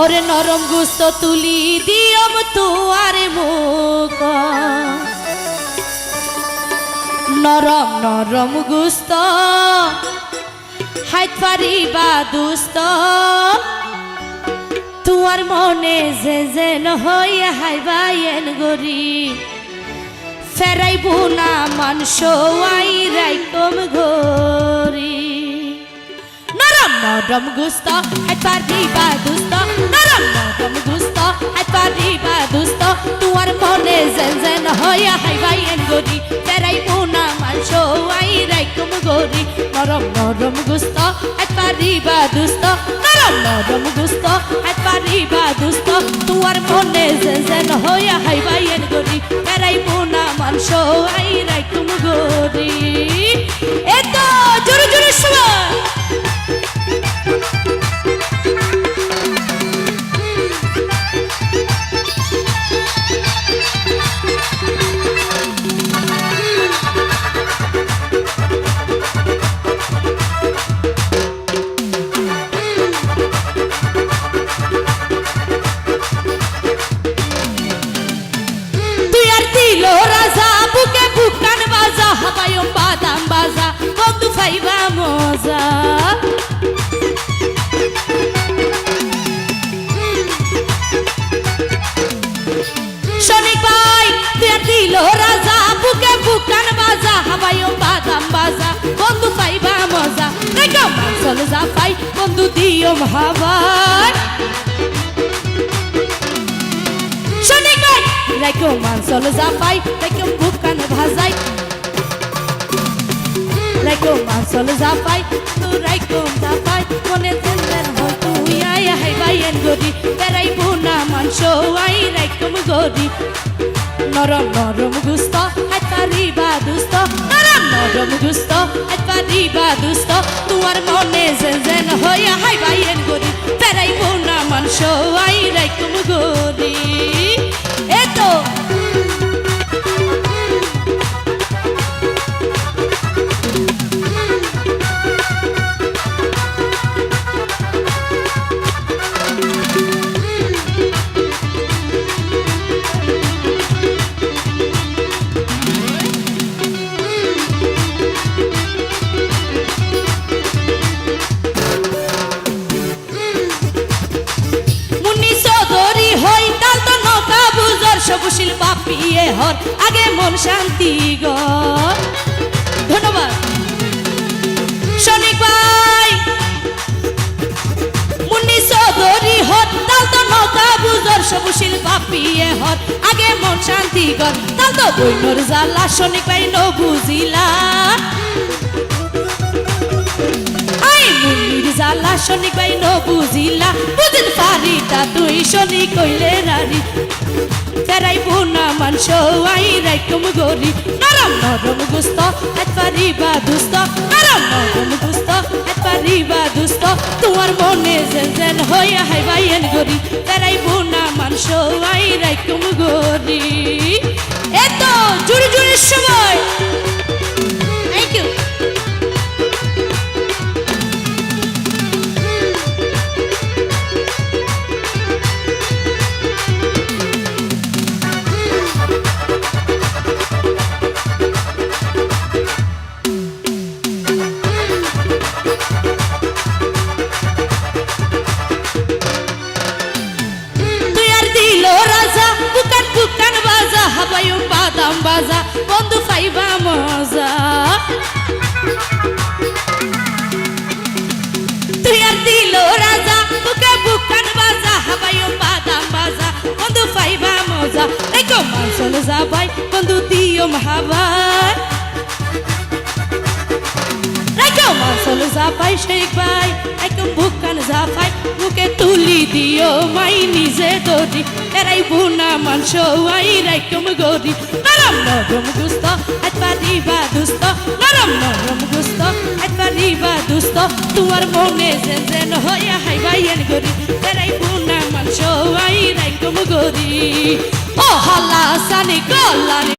ওরে নরম গুস্ত তুলি দিয়ম তুয়ারে মুখ নরম নরম গুস্ত হাইত পারিবা দুস্ত তুয়ার মনে যে যেন হইয়া হাইবায়েন গরি ফেরাইবো না মানস আই রাইকম গরি নরম নরম গুস্ত হাইত পারিবা দুস্ত নরম নরম গুস্ত হাইত পারিবা দুস্ত তুয়ার মনে যে যেন হইয়া হাইবায়েন গরি ফেরাইবো না মানস আই রাইকম গরি নরম নরম গুস্ত হাইত পারিবা দুস্ত নরম নরম গুস্ত হাইত পারিবা দুস্ত তুয়ার মনে যে যেন হইয়া হাইবায়েন গরি ফেরাইবো না মানস আই রাইকম গরি এত জোরে জোরে শোনা রাজা বুকে বুকান বাজা হাবায়ম বাদাম বাজা বন্ধু ফাইবা মজা শনিক ভাই তুই দিল রাজা বুকে বুকান বাজা হাবায়ম বাদাম বাজা বন্ধু ফাইবা মজা রেখা মাংসল যা পাই বন্ধু দিও হাবাই শনিক ভাই রাইকো মাংসল জাপাই রাইকো বুকান ভাজাই রাইকো মাংসল জাপাই তু রাইকো জাপাই মনে তেলের হয় তুই আই হাইবায়েন গরি বেড়াইবো না মাংস আই রাইকম গরি নরম নরম গুস্ত হাইত পারিবা দুস্ত নরম নরম গুস্ত হাইত পারিবা দুস্ত তুয়ার মনে যেন হইয়া হাইবায়েন গরি বেড়াইবো না মাংস আই রাইকম গরি এতো সবশীল বাপিয়ে হর আগে মন শান্তি গ ধন্যবাদ শনিক ভাই মুন্নি চৌধুরী হর তাল তো নৌকা বুজর সবশীল বাপিয়ে হর আগে মন শান্তি গ তাল তো বইনর জ্বালা শনিক ভাই ন বুঝিলা মুন্নির জ্বালা শনিক ভাই ন বুঝিলা বুঝিন পারিতা তুই শনি কইলে নারী ফেরাইবো না মানস আই রাইকম গরি নরম নরম গুস্ত হাইত পারিবা দুস্ত নরম নরম গুস্ত হাইত পারিবা দুস্ত তোমার মনে যেন হইয়া হাইবায়েন গরি ফেরাইবো না মানস আই রাইকম গরি এত জুড়ি জুড়ি সময় থ্যাংক ইউ হাবায়ম বাদাম বাজা বন্ধু ফাইবা মজা তুই আর দিল রাজা বুকে বুকান বাজা হাবায়ম বাদাম বাজা বন্ধু ফাইবা মজা রেখো মাংসল যাবাই বন্ধু দিও হাবাই রেখো মাংসল যাবাই শেখ ভাই একদম বুকান যাবাই বুকে তুলি দিও মাই নিজে দরি এরাইবো না মানস আই রাইকম গরি নরম নরম গুস্ত হাইত পারিবা দুস্ত নরম নরম গুস্ত হাইত পারিবা দুস্ত তোমার মনে যেন হইয়া হাইবায়েন গরি এরাইবো না মানস আই রাইকম গরি ও হালা সানি গলানি